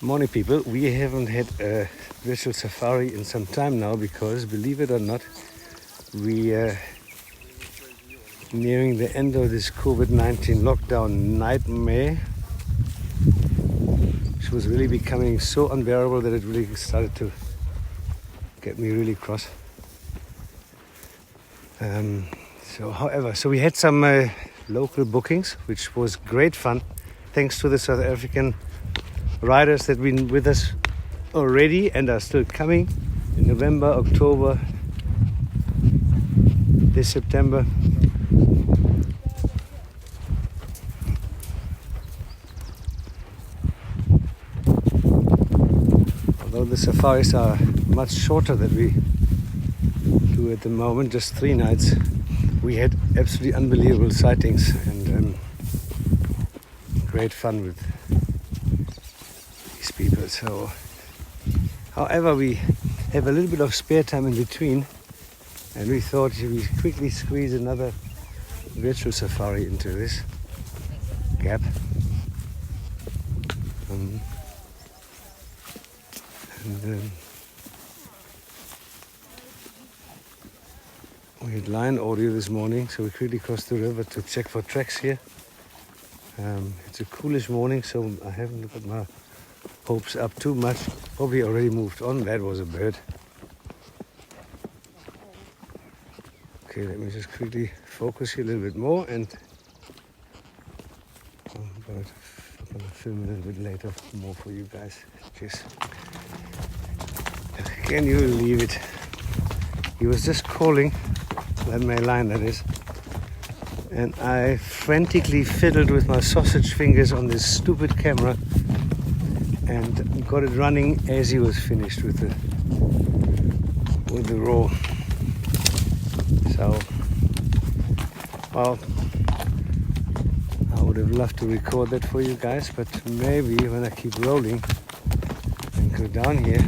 Morning people, we haven't had a virtual safari in some time now because, believe it or not, we are nearing the end of this COVID-19 lockdown nightmare, which was really becoming so unbearable that it really started to get me really cross. So we had some local bookings, which was great fun, thanks to the South African riders that have been with us already and are still coming in November, October, this September. Although the safaris are much shorter than we do at the moment, just 3 nights, we had absolutely unbelievable sightings and great fun with these people. So, however, we have a little bit of spare time in between, and we thought we quickly squeeze another virtual safari into this gap. We had line audio this morning, so we quickly crossed the river to check for tracks here. It's a coolish morning, so I haven't got my hopes up too much. Probably already moved on. That was a bird. Okay, let me just quickly focus here a little bit more, and I'm going to film a little bit later more for you guys. Cheers. Can you believe it? He was just calling, that male line that is, and I frantically fiddled with my sausage fingers on this stupid camera and got it running as he was finished with the roar. So, well, I would have loved to record that for you guys, but maybe when I keep rolling and go down here,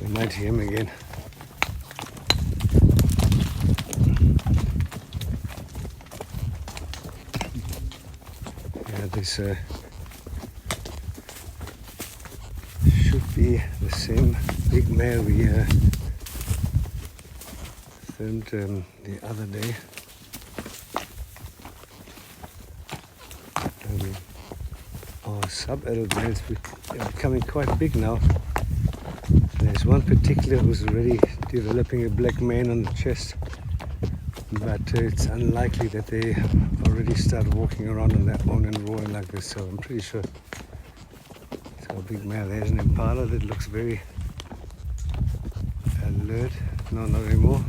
we might hear him again. Yeah, this should be the same big male we filmed the other day. Our sub-adult males are becoming quite big now. There's one particular who's already developing a black mane on the chest, but it's unlikely that they already start walking around on their own and roaring like this, so I'm pretty sure it's our big male. There's an impala that looks very alert. No, not anymore.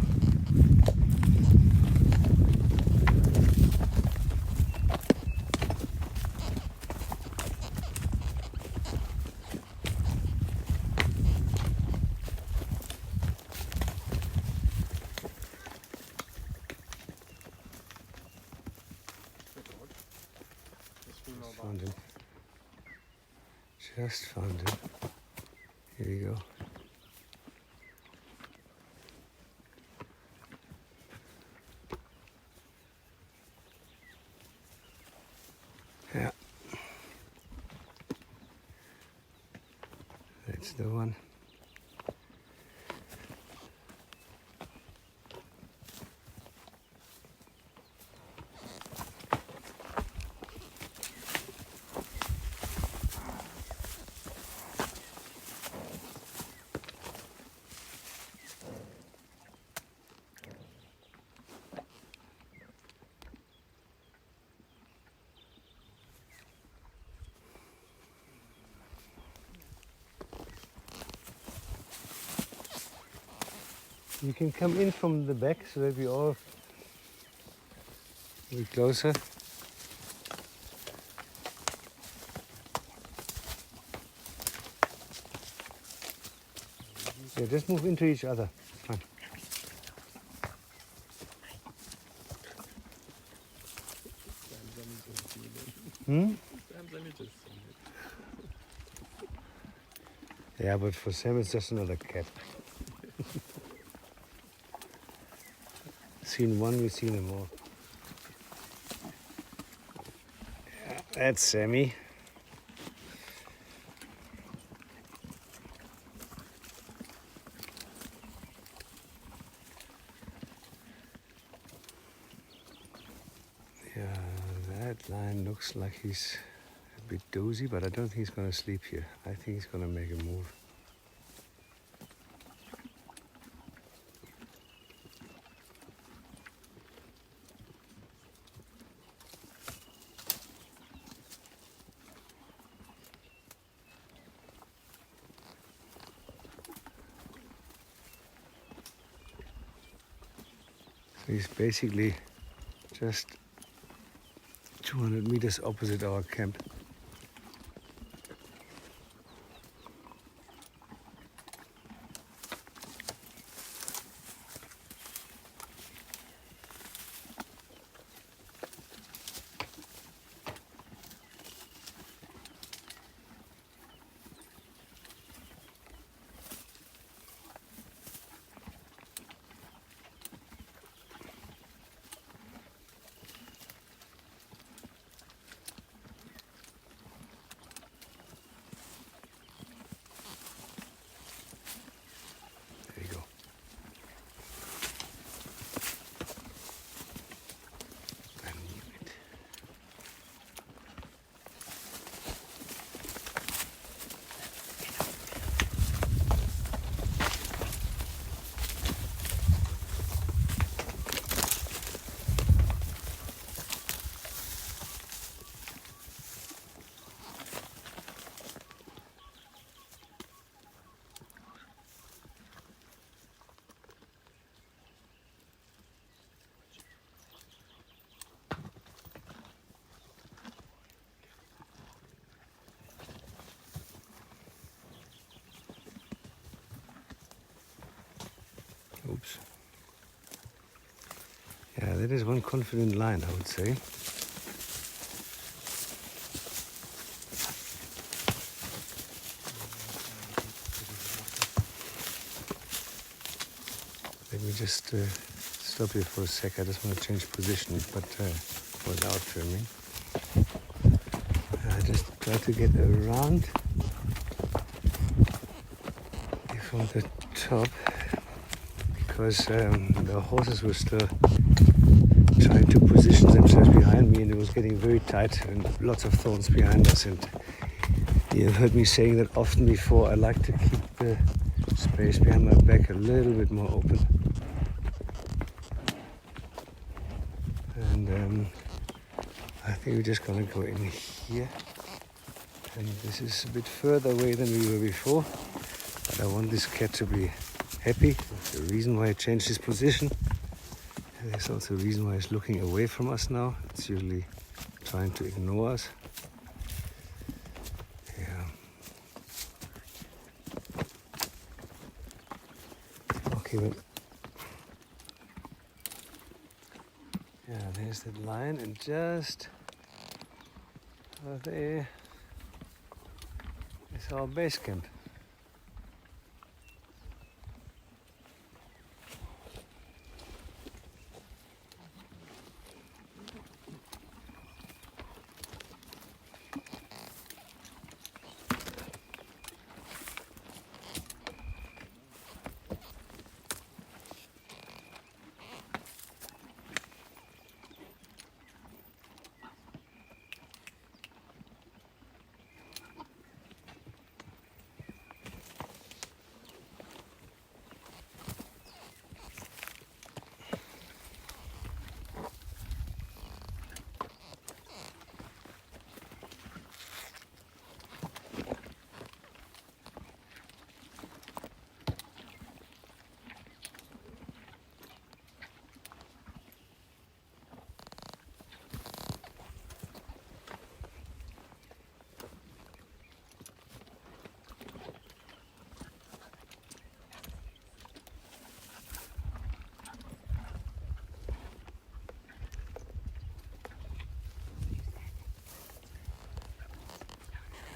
Found him. Just found him. Here you go. Yeah. That's the one. You can come in from the back so that we all be closer. Yeah, just move into each other. Fine. Yeah, but for Sam it's just another cat. Seen one, we've seen them all. That's Sammy. Yeah, that lion looks like he's a bit dozy, but I don't think he's going to sleep here. I think he's going to make a move. He's basically just 200 meters opposite our camp. There you go. I knew it. Oops. Yeah, that is one confident lion, I would say. Let me just stop here for a sec. I just want to change position, but without filming. I just try to get around from the top, because the horses were still trying to position themselves behind me, and it was getting very tight and lots of thorns behind us. And you've heard me saying that often before. I like to keep the space behind my back a little bit more open. And I think we're just gonna go in here. And this is a bit further away than we were before, but I want this cat to be happy. That's the reason why I changed his position. And there's also a reason why he's looking away from us now. It's usually trying to ignore us. Yeah. Okay, but yeah, there's that lion, and just there is our base camp.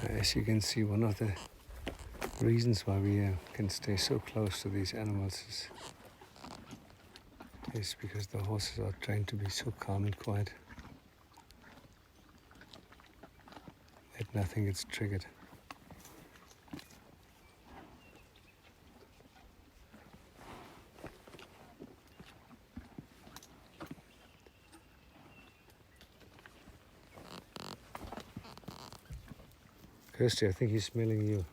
As you can see, one of the reasons why we can stay so close to these animals is because the horses are trained to be so calm and quiet. that nothing gets triggered. Kirsty, I think he's smelling you.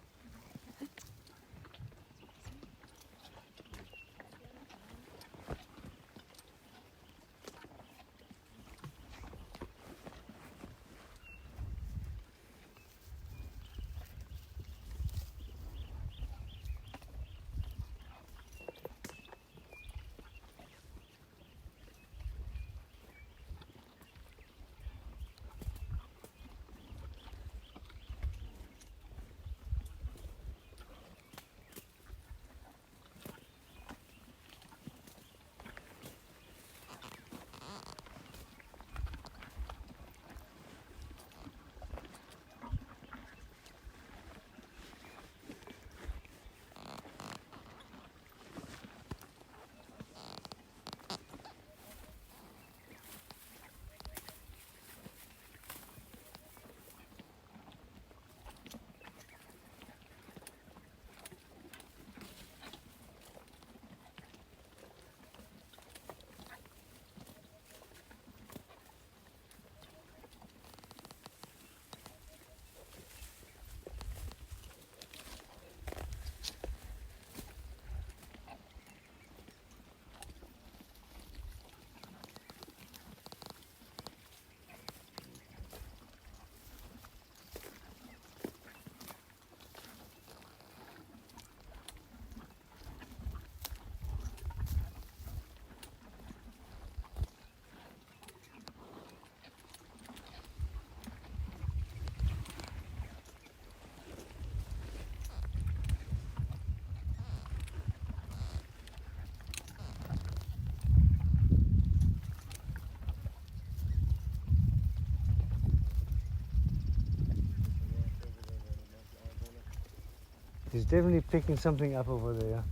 He's definitely picking something up over there.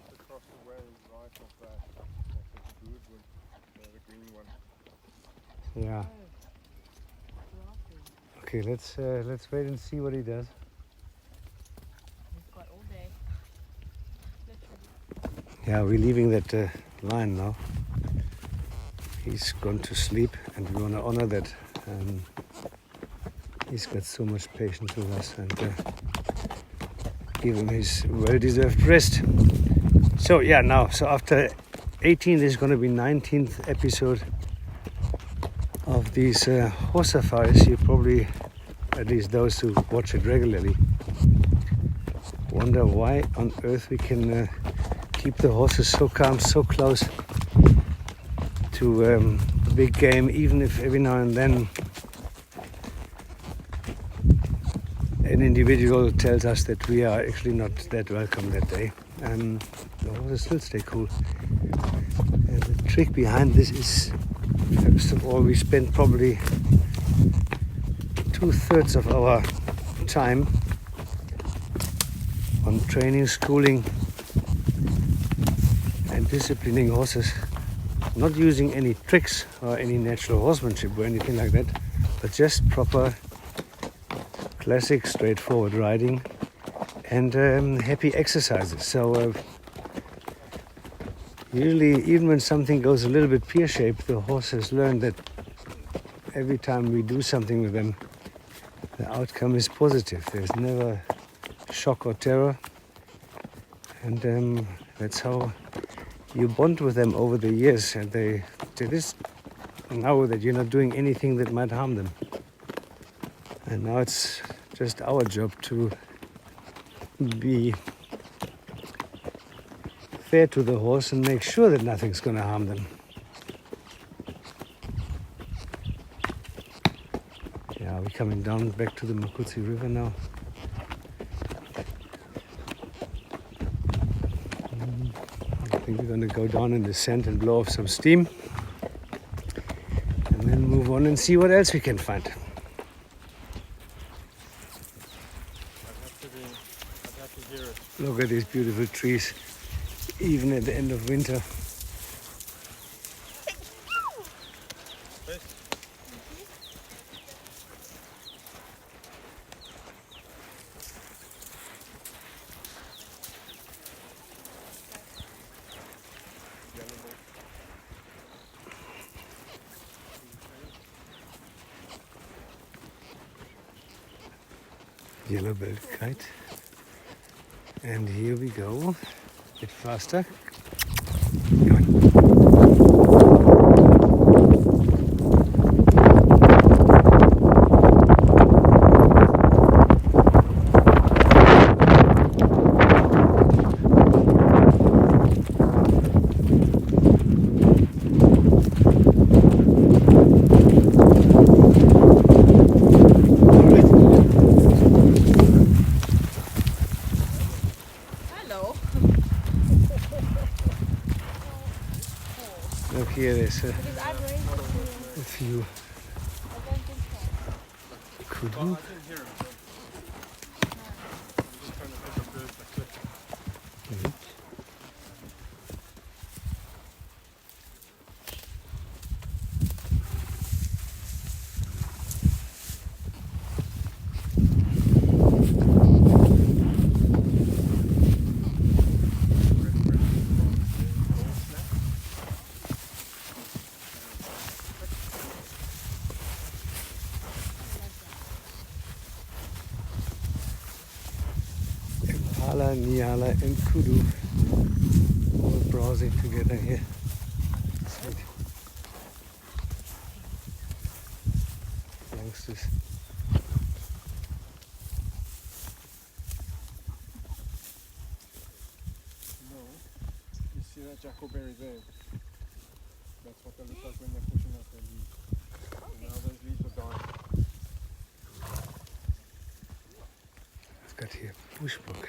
It's across the way right of that. That's a good one. The green one. Yeah. Okay, let's wait and see what he does. He's got all day. Yeah, we're leaving that line now. He's gone to sleep, and we want to honor that. He's got so much patience with us, and give him his well-deserved rest. So yeah, so after 18th is going to be 19th episode of these horse safaris. You probably, at least those who watch it regularly, wonder why on earth we can keep the horses so calm, so close to big game, even if every now and then an individual tells us that we are actually not that welcome that day. The horses still stay cool. And the trick behind this is, first of all, we spend probably 2/3 of our time on training, schooling and disciplining horses, not using any tricks or any natural horsemanship or anything like that, but just proper classic straightforward riding and happy exercises. So usually, even when something goes a little bit pear-shaped, the horses learn that every time we do something with them, the outcome is positive. There's never shock or terror, and that's how you bond with them over the years, and they just know that you're not doing anything that might harm them. And now it's just our job to be fair to the horse and make sure that nothing's going to harm them. Yeah, we're coming down back to the Makutsi River now. I think we're going to go down in the sand and blow off some steam, and then move on and see what else we can find. Look at these beautiful trees, even at the end of winter. yellow-billed kite. And here we go. A bit faster. Come on. Hello. Look here, there's Because I've raised it a few I don't think so. kudu. Well, I can hear him. I'm just trying to think of birds that click. Impala, Nyala, and kudu all browsing together here. Sweet. Youngsters. No. You see that jackleberry there? That's what they look like when they're pushing out their leaves. And now those leaves are dying. I've got here bushbook.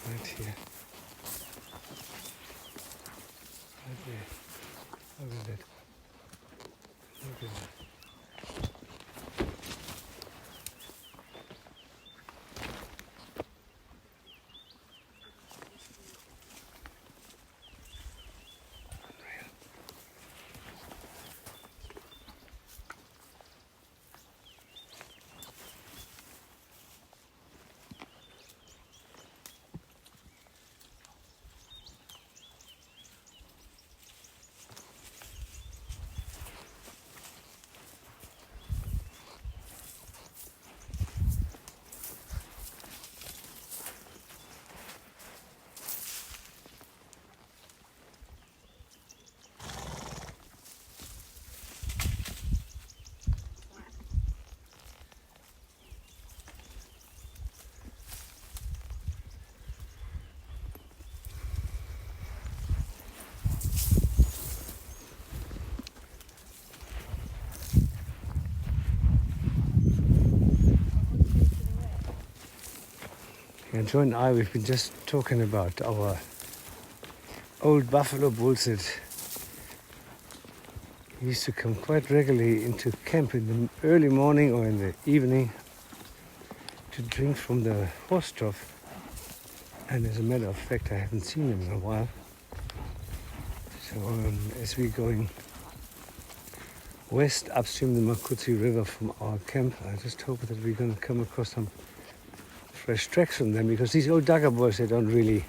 Right here. Right there. Look at that. Look at that. And Joe and I, we've been just talking about our old buffalo bulls that used to come quite regularly into camp in the early morning or in the evening to drink from the horse trough. And as a matter of fact, I haven't seen them in a while. So as we're going west upstream the Makutsi River from our camp, I just hope that we're going to come across some fresh tracks from them, because these old Dagga boys, they don't really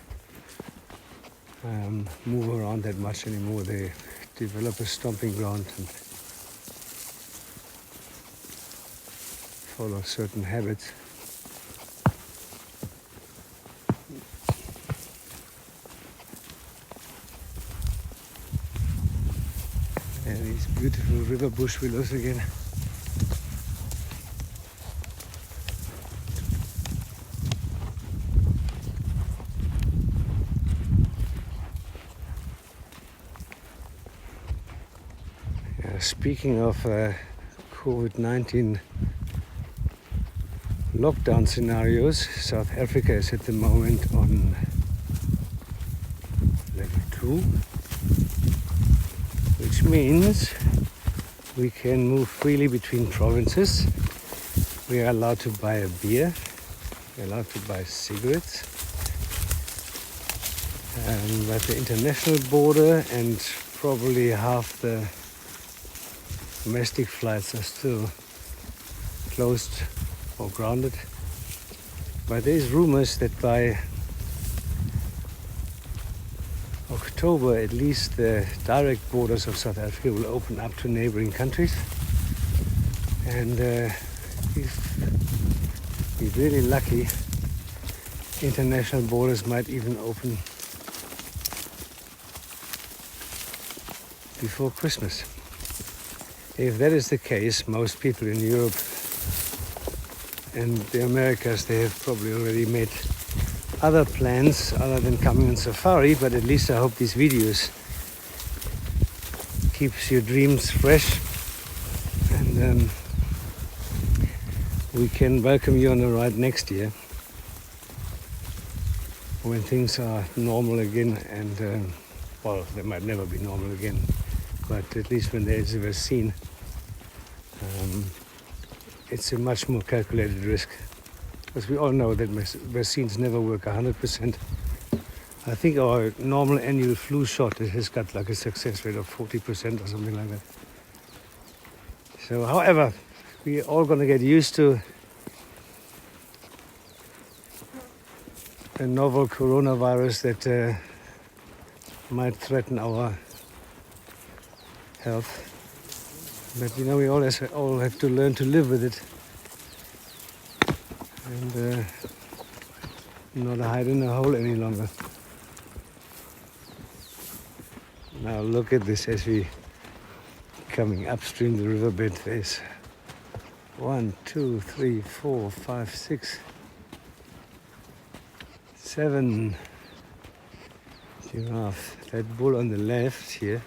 move around that much anymore. They develop a stomping ground and follow certain habits. And these beautiful river bush willows again. Speaking of COVID-19 lockdown scenarios, South Africa is at the moment on level 2, which means we can move freely between provinces. We are allowed to buy a beer, we're allowed to buy cigarettes, but the international border and probably half the domestic flights are still closed or grounded. But there is rumors that by October at least the direct borders of South Africa will open up to neighboring countries. And if we're really lucky, international borders might even open before Christmas. If that is the case, most people in Europe and the Americas, they have probably already made other plans other than coming on safari, but at least I hope these videos keeps your dreams fresh, and we can welcome you on the ride next year when things are normal again, and well, they might never be normal again, but at least when there is a vaccine, it's a much more calculated risk, because we all know that vaccines never work 100%. I think our normal annual flu shot has got like a success rate of 40% or something like that. So, however, we're all going to get used to a novel coronavirus that might threaten our health. But you know, we all have to learn to live with it and not hide in a hole any longer. Now look at this as we coming upstream the riverbed. There's 1, 2, 3, 4, 5, 6, 7 giraffe. That bull on the left here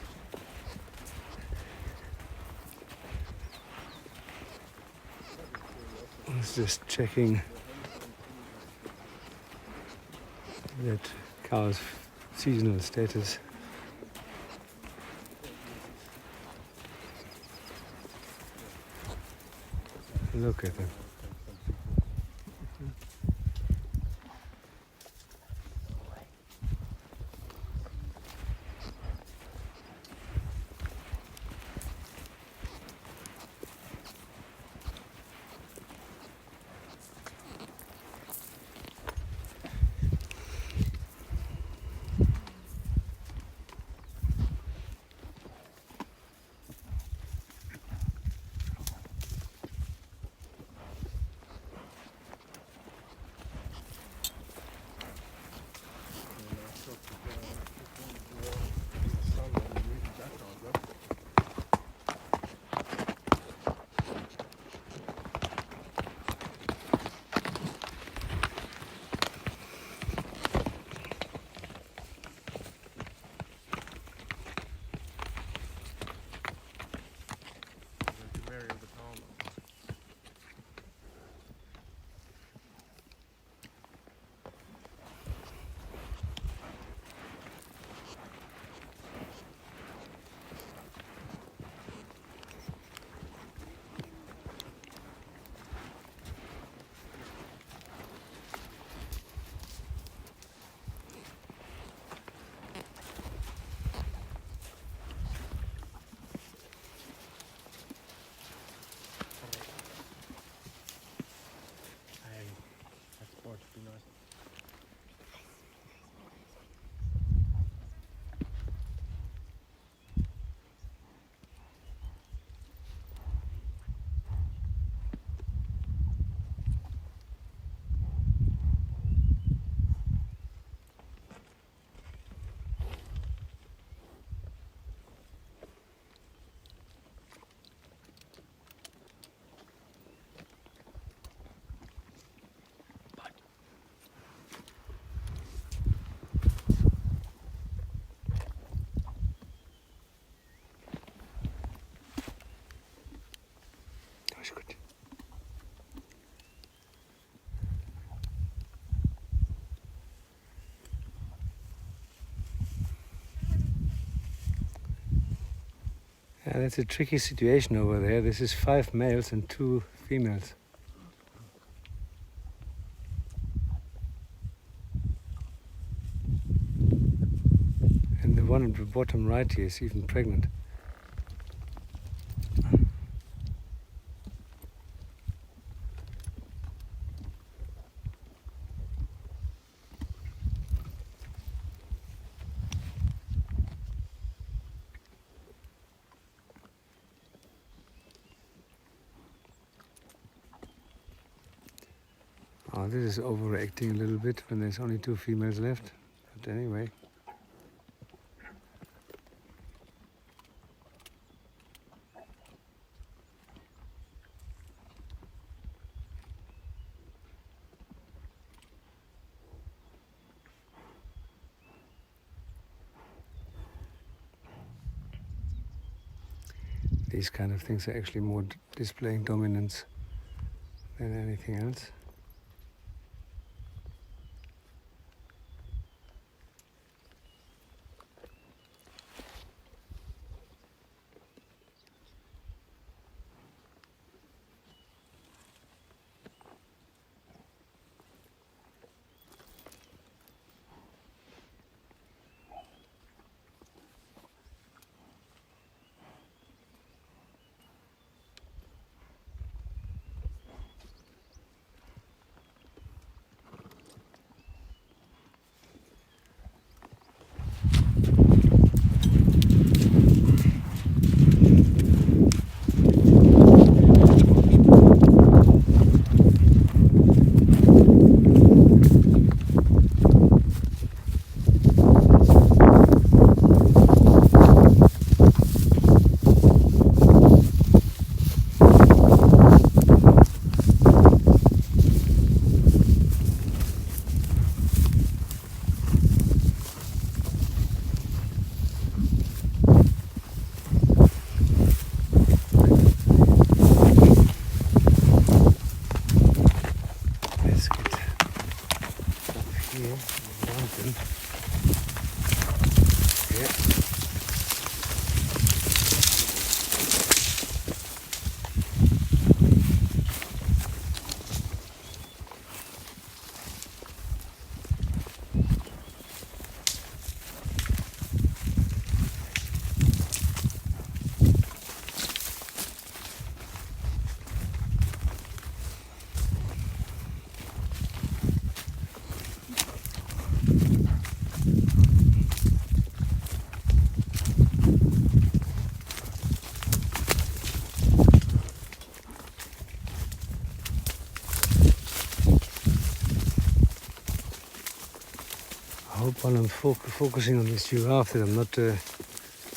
is just checking that cow's seasonal status. Look at them. Good. Yeah, that's a tricky situation over there. This is 5 males and 2 females. And the one at the bottom right here is even pregnant. Oh, this is overacting a little bit when there's only 2 females left. But anyway. These kind of things are actually more displaying dominance than anything else. I hope while I'm focusing on this giraffe that I'm not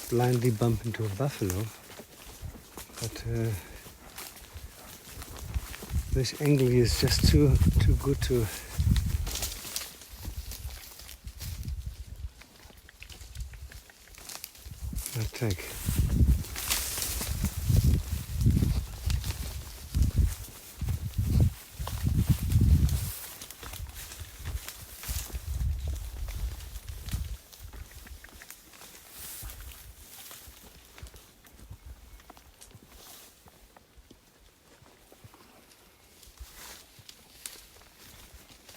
blindly bump into a buffalo. But this angle here is just too good to not take.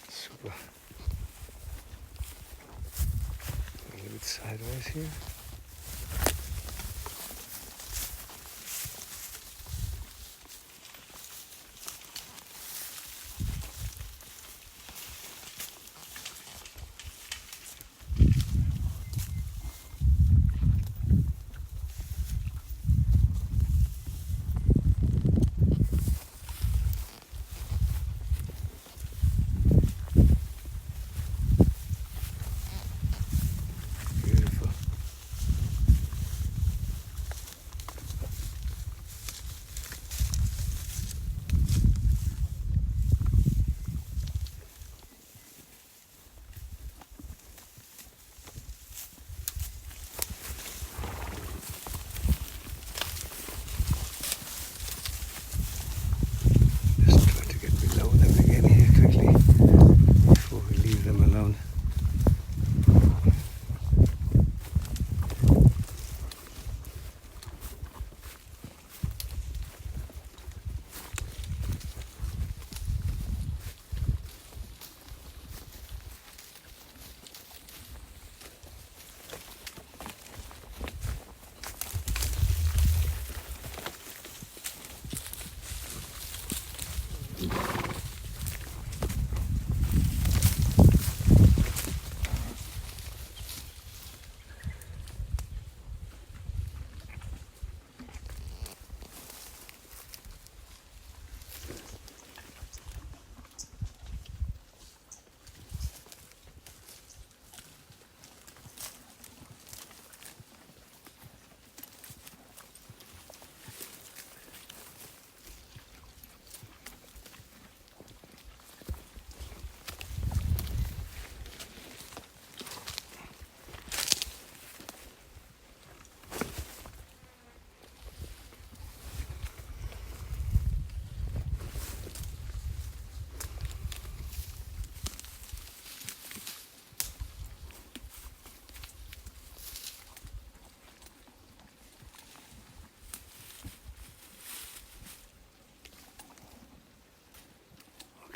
Super. A little bit sideways here. Beautiful.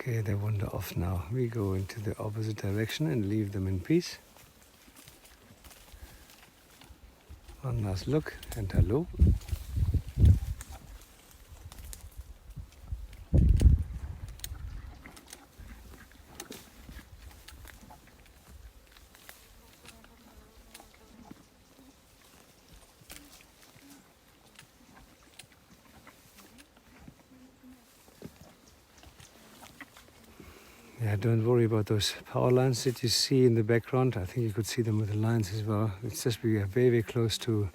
Okay, they wander off now. We go into the opposite direction and leave them in peace. One last look and hello. Yeah, don't worry about those power lines that you see in the background. I think you could see them with the lines as well. It's just we are very, very close to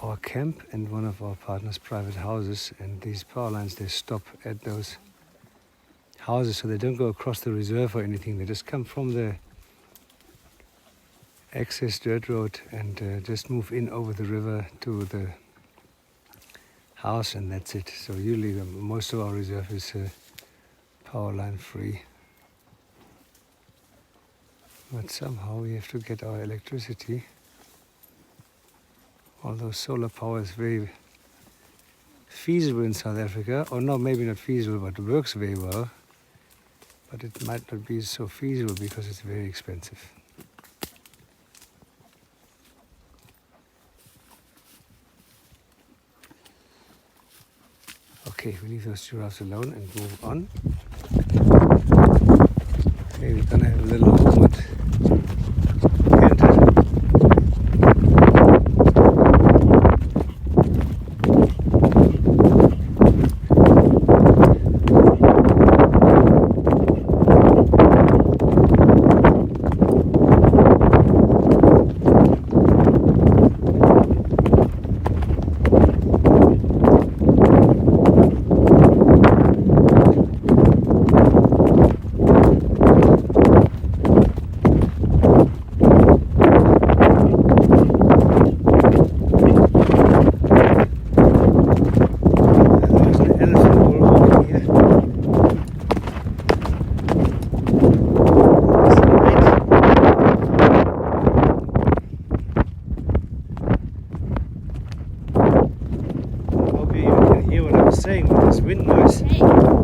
our camp and one of our partners' private houses, and these power lines, they stop at those houses, so they don't go across the reserve or anything. They just come from the access dirt road and just move in over the river to the house, and that's it. So usually most of our reserve is power line free, but somehow we have to get our electricity. Although solar power is very feasible in South Africa, or no, maybe not feasible, but works very well, but it might not be so feasible because it's very expensive. Okay, we leave those giraffes alone and move on. Okay, we're gonna have a little moment. Canter. Saying with this wind noise. Hey.